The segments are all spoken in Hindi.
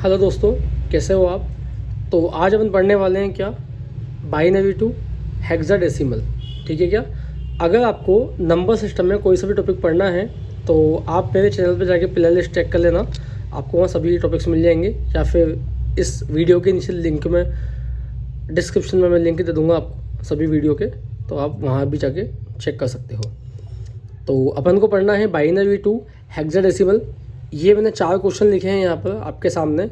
हेलो दोस्तों, कैसे हो आप। तो आज अपन पढ़ने वाले हैं क्या, बाइनरी टू हेक्साडेसिमल। ठीक है क्या। अगर आपको नंबर सिस्टम में कोई सा भी टॉपिक पढ़ना है तो आप मेरे चैनल पर जाके प्ले लिस्ट चेक कर लेना, आपको वहाँ सभी टॉपिक्स मिल जाएंगे, या फिर इस वीडियो के नीचे लिंक में डिस्क्रिप्शन में मैं लिंक दे दूँगा आपको सभी वीडियो के, तो आप वहाँ भी जाके चेक कर सकते हो। तो अपन को पढ़ना है बाइनरी टू हेक्साडेसिमल। ये मैंने 4 क्वेश्चन लिखे हैं यहाँ पर आपके सामने।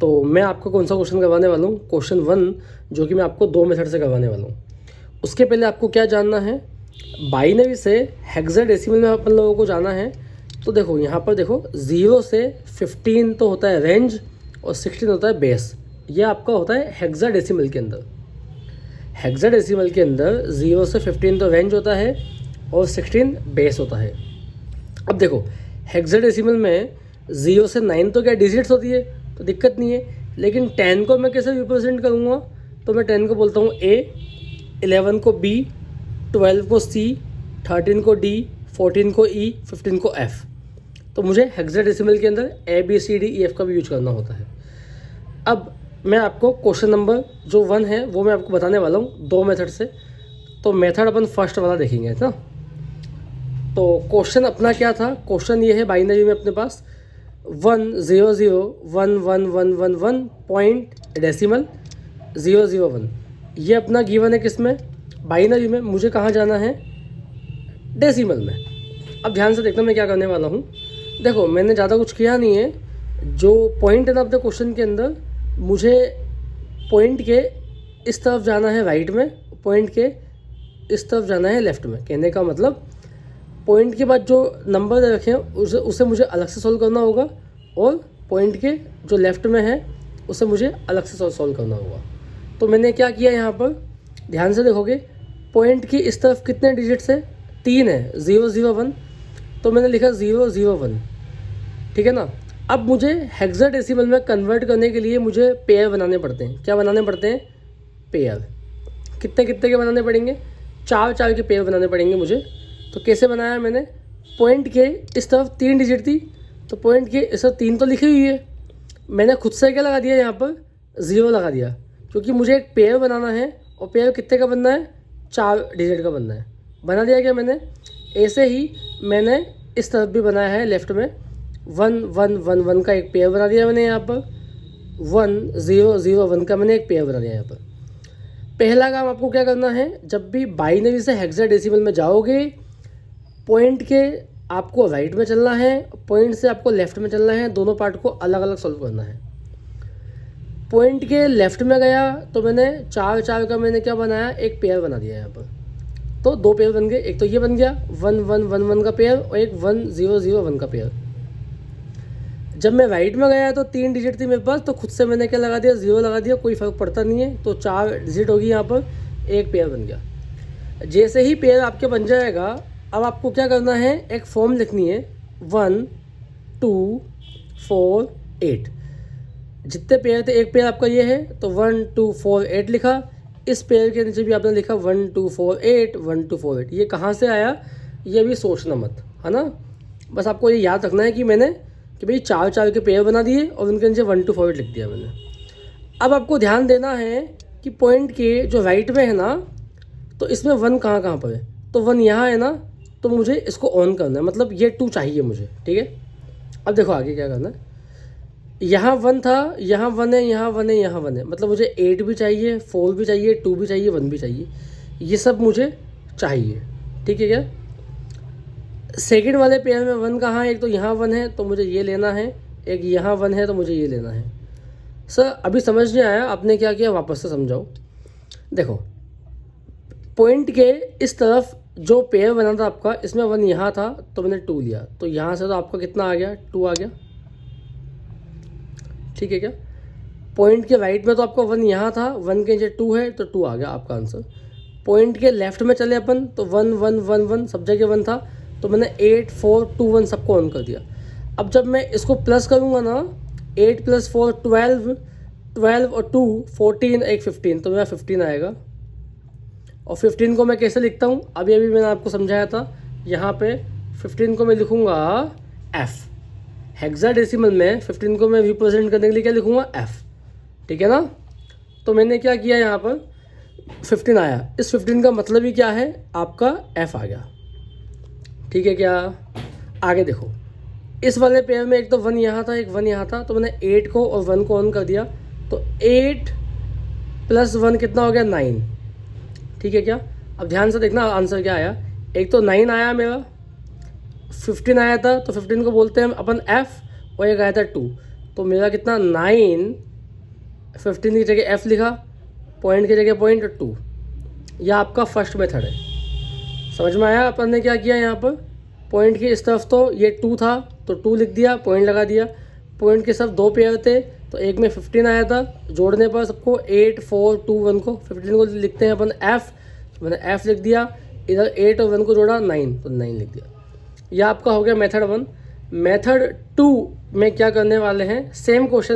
तो मैं आपको कौन सा क्वेश्चन करवाने वाला हूँ, क्वेश्चन 1, जो कि मैं आपको 2 मेथड से करवाने वाला हूँ। उसके पहले आपको क्या जानना है, बाइनरी से हेक्साडेसिमल में अपन लोगों को जाना है। तो देखो यहाँ पर देखो, 0 से 15 तो होता है रेंज और 16 होता है बेस। ये आपका होता है हेक्साडेसिमल के अंदर। हेक्साडेसिमल के अंदर 0 से 15 तो रेंज होता है और 16 बेस होता है। अब देखो हेक्साडेसिमल में 0 से 9 तो क्या डिजिट्स होती है, तो दिक्कत नहीं है। लेकिन 10 को मैं कैसे रिप्रेजेंट करूँगा, तो मैं 10 को बोलता हूँ A, 11 को B, 12 को C, 13 को D, 14 को E, 15 को F। तो मुझे हेक्साडेसिमल के अंदर ABCDEF का भी यूज करना होता है। अब मैं आपको क्वेश्चन नंबर जो 1 है वो मैं आपको बताने वाला हूँ 2 मेथड से। तो मेथड अपन फर्स्ट वाला देखेंगे ना। तो क्वेश्चन अपना क्या था, क्वेश्चन ये है बाइनरी में अपने पास 100111111 पॉइंट डेसिमल 001। ये अपना गिवन है किसमें, बाइनरी में। मुझे कहाँ जाना है, डेसिमल में। अब ध्यान से देखना मैं क्या करने वाला हूँ। देखो मैंने ज़्यादा कुछ किया नहीं है। जो पॉइंट है ना अपने क्वेश्चन के अंदर, मुझे पॉइंट के इस तरफ जाना है राइट में, पॉइंट के इस तरफ जाना है लेफ्ट में। कहने का मतलब पॉइंट के बाद जो नंबर रखे हैं उसे मुझे अलग से सॉल्व करना होगा, और पॉइंट के जो लेफ्ट में है उसे मुझे अलग से सॉल्व करना होगा। तो मैंने क्या किया यहाँ पर, ध्यान से देखोगे, पॉइंट की इस तरफ कितने डिजिट्स है, 3 है, 001। तो मैंने लिखा 001, ठीक है ना। अब मुझे हेक्साडेसिमल में कन्वर्ट करने के लिए मुझे पेयर बनाने पड़ते हैं। क्या बनाने पड़ते हैं, पेयर। कितने कितने के बनाने पड़ेंगे, 4 के पेयर बनाने पड़ेंगे मुझे। तो कैसे बनाया मैंने, पॉइंट के इस तरफ 3 डिजिट थी, तो पॉइंट के इस तरफ 3 तो लिखी हुई है। मैंने खुद से क्या लगा दिया, यहाँ पर 0 लगा दिया, क्योंकि मुझे एक पेयर बनाना है, और पेयर कितने का बनना है, 4 डिजिट का बनना है। बना दिया क्या मैंने। ऐसे ही मैंने इस तरफ भी बनाया है लेफ्ट में, 1111 का एक पेयर बना दिया मैंने यहाँ पर, 1001 का मैंने एक पेयर बना दिया यहाँ पर। पहला काम आपको क्या करना है, जब भी बाइनरी से हेक्साडेसिमल में जाओगे, पॉइंट के आपको राइट में चलना है, पॉइंट से आपको लेफ्ट में चलना है, दोनों पार्ट को अलग अलग सॉल्व करना है। पॉइंट के लेफ्ट में गया तो मैंने 4 का मैंने क्या बनाया, एक पेयर बना दिया यहाँ पर। तो 2 पेयर बन गए, एक तो ये बन गया 1111 का पेयर, और एक 1001 का पेयर। जब मैं राइट में गया तो 3 डिजिट थी मेरे पास, तो खुद से मैंने क्या लगा दिया, 0 लगा दिया, कोई फ़र्क पड़ता नहीं है। तो 4 डिजिट होगी यहाँ पर, एक पेयर बन गया। जैसे ही पेयर आपके बन जाएगा, अब आपको क्या करना है, एक फॉर्म लिखनी है, 1 2 4 8। जितने पेयर थे, एक पेयर आपका ये है, तो 1 2 4 8 लिखा। इस पेयर के नीचे भी आपने लिखा 1 2 4 8 1 2 4 8। ये कहाँ से आया, ये भी सोचना मत, है ना। बस आपको ये याद रखना है कि मैंने कि भाई 4 के पेयर बना दिए और उनके नीचे 1 2 4 8 लिख दिया मैंने। अब आपको ध्यान देना है कि पॉइंट के जो राइट में है ना, तो इसमें 1 कहाँ पर है, तो 1 यहाँ है ना, तो मुझे इसको ऑन करना है, मतलब ये 2 चाहिए मुझे, ठीक है। अब देखो आगे क्या करना है, यहाँ 1 था, यहाँ 1 है, यहाँ 1 है, यहाँ 1 है, मतलब मुझे 8 भी चाहिए, 4 भी चाहिए, 2 भी चाहिए, 1 भी चाहिए। ये सब मुझे चाहिए, ठीक है क्या। सेकंड वाले पेयर में 1 कहाँ है, एक तो यहाँ 1 है तो मुझे ये लेना है, एक यहाँ 1 है तो मुझे ये लेना है। सर अभी समझ नहीं आया, आपने क्या किया, वापस से समझाओ। देखो पॉइंट के इस तरफ जो पेयर बना था आपका, इसमें 1 यहाँ था तो मैंने 2 लिया, तो यहाँ से तो आपका कितना आ गया, 2 आ गया, ठीक है क्या। पॉइंट के राइट में तो आपका 1 यहाँ था, 1 के नीचे 2 है, तो 2 आ गया आपका आंसर। पॉइंट के लेफ्ट में चले अपन, तो 1 1 1 1 सब जगह 1 था, तो मैंने 8 4 2 1 सबको ऑन कर दिया। अब जब मैं इसको प्लस करूँगा ना, 8 + 4 12, 12 और 2 14, एक 15, तो मेरा 15 आएगा। और 15 को मैं कैसे लिखता हूँ, अभी मैंने आपको समझाया था। यहाँ पे 15 को मैं लिखूँगा F, हेक्साडेसिमल में 15 को मैं रिप्रेजेंट करने के लिए क्या लिखूँगा, f, ठीक है ना। तो मैंने क्या किया, यहाँ पर 15 आया, इस 15 का मतलब ही क्या है, आपका f आ गया, ठीक है क्या। आगे देखो, इस वाले पेयर में एक तो 1 यहाँ था, एक 1 यहाँ था, तो मैंने 8 को और 1 को ऑन कर दिया, तो 8 + 1 कितना हो गया, 9, ठीक है क्या। अब ध्यान से देखना आंसर क्या आया, एक तो 9 आया मेरा, 15 आया था, तो 15 को बोलते हैं अपन f, और एक आया था 2, तो मेरा कितना 9, 15 की जगह f लिखा, पॉइंट की जगह पॉइंट 2, यह आपका फर्स्ट मेथड है। समझ में आया अपन ने क्या किया, यहाँ पर पॉइंट की इस तरफ तो ये 2 था, तो 2 लिख दिया, पॉइंट लगा दिया। पॉइंट के सब 2 पेयर थे, तो एक में 15 आया था, जोड़ने पर सबको 8, 4, 2, 1 को 15 को लिखते हैं अपन f, तो मैंने f लिख दिया, इधर 8 और 1 को जोड़ा 9, तो 9 लिख दिया। यह आपका हो गया मेथड 1। मेथड 2 में क्या करने वाले हैं, सेम क्वेश्चन